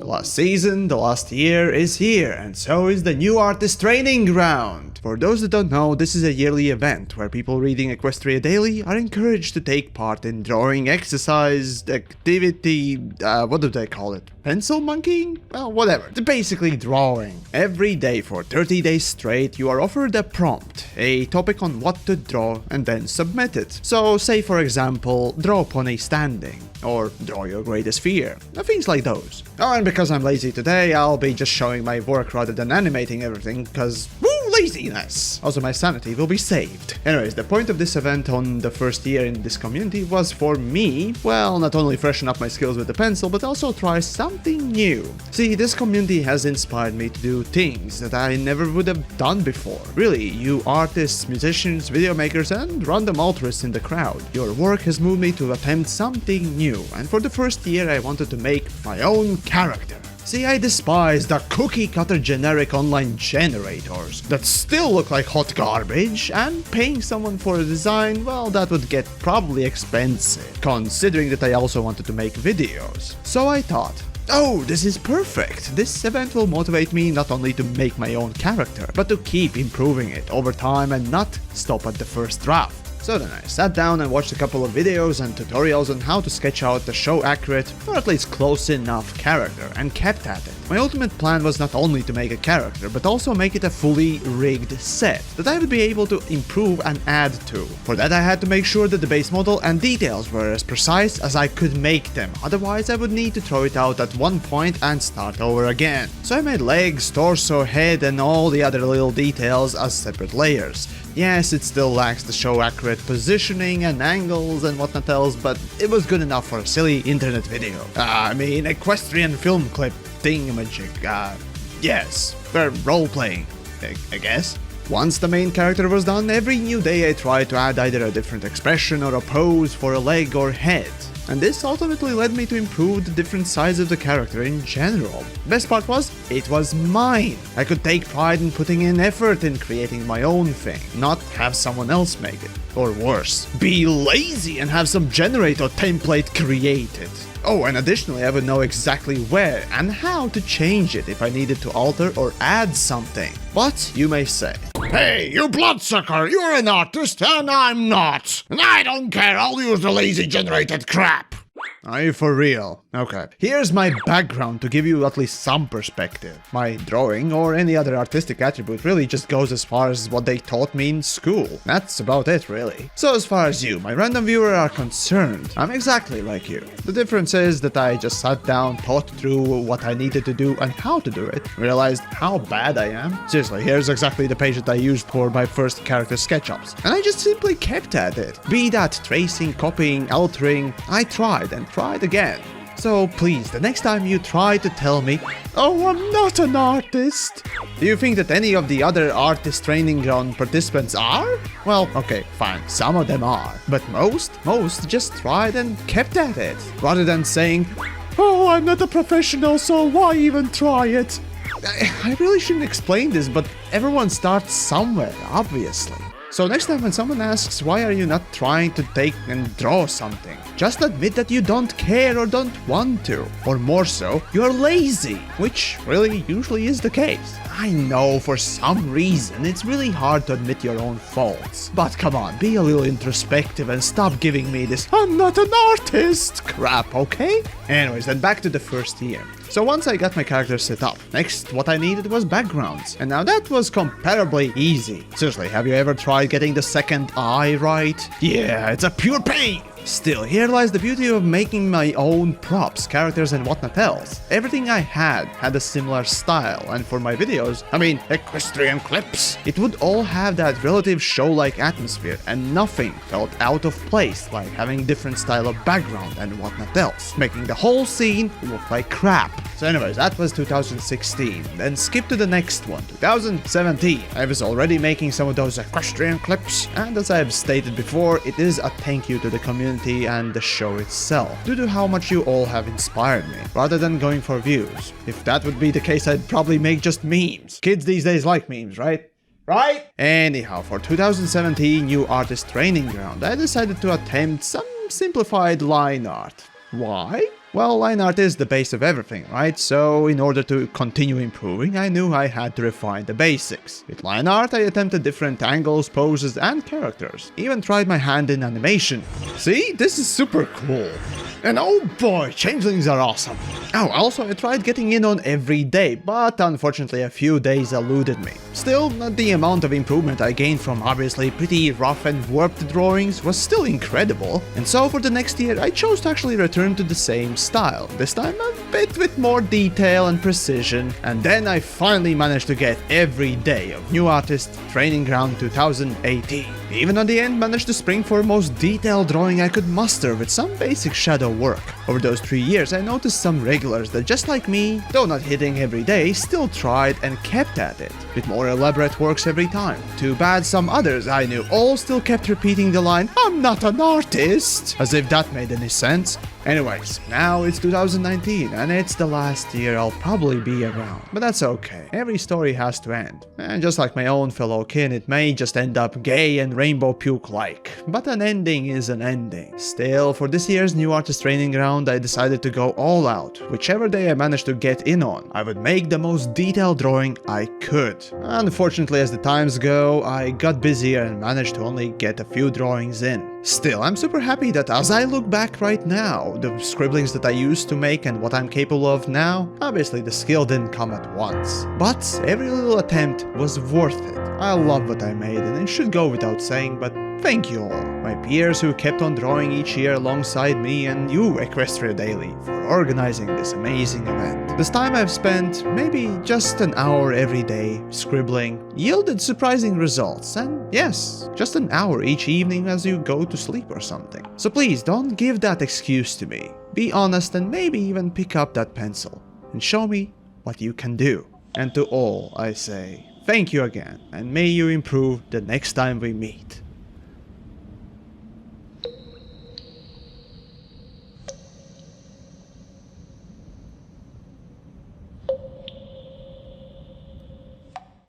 The last season, the last year is here, and so is the new artist training ground. For those that don't know, this is a yearly event where people reading Equestria Daily are encouraged to take part in drawing exercise, activity, what do they call it? Pencil monkeying? Well, whatever. Basically drawing. Every day for 30 days straight, you are offered a prompt, a topic on what to draw, and then submit it. So say for example, draw pony standing, or draw your greatest fear, things like those. Oh, and because I'm lazy today, I'll be just showing my work rather than animating everything, cause woo, laziness! Also, my sanity will be saved. Anyways, the point of this event on the first year in this community was for me, well, not only freshen up my skills with the pencil, but also try something new. See, this community has inspired me to do things that I never would have done before. Really, you artists, musicians, video makers, and random altruists in the crowd, your work has moved me to attempt something new, and for the first year I wanted to make my own character. See, I despise the cookie-cutter generic online generators that still look like hot garbage, and paying someone for a design, well, that would get probably expensive, considering that I also wanted to make videos. So I thought, oh, this is perfect! This event will motivate me not only to make my own character, but to keep improving it over time and not stop at the first draft. So then I sat down and watched a couple of videos and tutorials on how to sketch out the show accurate, or at least close enough character, and kept at it. My ultimate plan was not only to make a character, but also make it a fully rigged set that I would be able to improve and add to. For that I had to make sure that the base model and details were as precise as I could make them, otherwise I would need to throw it out at one point and start over again. So I made legs, torso, head and all the other little details as separate layers. Yes, it still lacks the show accurate positioning and angles and whatnot else, but it was good enough for a silly internet video. I mean, equestrian film clip thingamajig. Yes, for role-playing, I guess. Once the main character was done, every new day I tried to add either a different expression or a pose for a leg or head. And this ultimately led me to improve the different sides of the character in general. Best part was, it was mine. I could take pride in putting in effort in creating my own thing, not have someone else make it. Or worse, be lazy and have some generator template created. Oh, and additionally I would know exactly where and how to change it if I needed to alter or add something. But you may say, hey, you bloodsucker, you're an artist and I'm not. And I don't care, I'll use the lazy generated crap. are you for real? Okay. Here's my background to give you at least some perspective. My drawing or any other artistic attribute really just goes as far as what they taught me in school. That's about it, really. So as far as you, my random viewer, are concerned, I'm exactly like you. The difference is that I just sat down, thought through what I needed to do and how to do it, realized how bad I am. Seriously, here's exactly the page that I used for my first character SketchUps, and I just simply kept at it. Be that tracing, copying, altering, I tried and tried again. So please, the next time you try to tell me, oh, I'm not an artist, do you think that any of the other artist training ground participants are? Well, okay, fine, some of them are, but most just tried and kept at it, rather than saying, oh, I'm not a professional, so why even try it? I really shouldn't explain this, but everyone starts somewhere, obviously. So next time when someone asks why are you not trying to take and draw something, just admit that you don't care or don't want to. Or more so, you're lazy, which really usually is the case. I know for some reason it's really hard to admit your own faults. But come on, be a little introspective and stop giving me this I'm not an artist crap, okay? Anyways, then back to the first year. So once I got my character set up, next what I needed was backgrounds. And now that was comparably easy. Seriously, have you ever tried getting the second eye right? Yeah, it's a pure pain! Still, here lies the beauty of making my own props, characters and whatnot else. Everything I had a similar style, and for my videos, I mean equestrian clips, it would all have that relative show-like atmosphere, and nothing felt out of place, like having different style of background and whatnot else, making the whole scene look like crap. So anyways, that was 2016, then skip to the next one, 2017. I was already making some of those equestrian clips, and as I have stated before, it is a thank you to the community and the show itself, due to how much you all have inspired me, rather than going for views. If that would be the case, I'd probably make just memes. Kids these days like memes, right? Right? Anyhow, for 2017 New Artist Training Ground, I decided to attempt some simplified line art. Why? Well, line art is the base of everything, right? So in order to continue improving, I knew I had to refine the basics. With line art, I attempted different angles, poses, and characters. Even tried my hand in animation. See? This is super cool. And oh boy, changelings are awesome. Oh, also I tried getting in on every day, but unfortunately a few days eluded me. Still, the amount of improvement I gained from obviously pretty rough and warped drawings was still incredible. And so for the next year, I chose to actually return to the same style, this time a bit with more detail and precision. And then I finally managed to get every day of New Artist Training Ground 2018. Even on the end, managed to spring for most detailed drawing I could muster with some basic shadow work. Over those 3 years, I noticed some regulars that just like me, though not hitting every day, still tried and kept at it, with more elaborate works every time. Too bad some others I knew all still kept repeating the line, "I'm not an artist," as if that made any sense. Anyways, now it's 2019 and it's the last year I'll probably be around. But that's okay, every story has to end. And just like my own fellow kin, it may just end up gay and rainbow puke-like. But an ending is an ending. Still, for this year's New Artist Training Ground, I decided to go all out. Whichever day I managed to get in on, I would make the most detailed drawing I could. Unfortunately, as the times go, I got busier and managed to only get a few drawings in. Still, I'm super happy that as I look back right now, the scribblings that I used to make and what I'm capable of now, obviously the skill didn't come at once. But every little attempt was worth it. I love what I made and it should go without saying, but thank you all, my peers who kept on drawing each year alongside me, and you, Equestria Daily, for organizing this amazing event. This time I've spent maybe just an hour every day scribbling yielded surprising results, and yes, just an hour each evening as you go to sleep or something. So please don't give that excuse to me. Be honest and maybe even pick up that pencil and show me what you can do. And to all I say, thank you again, and may you improve the next time we meet.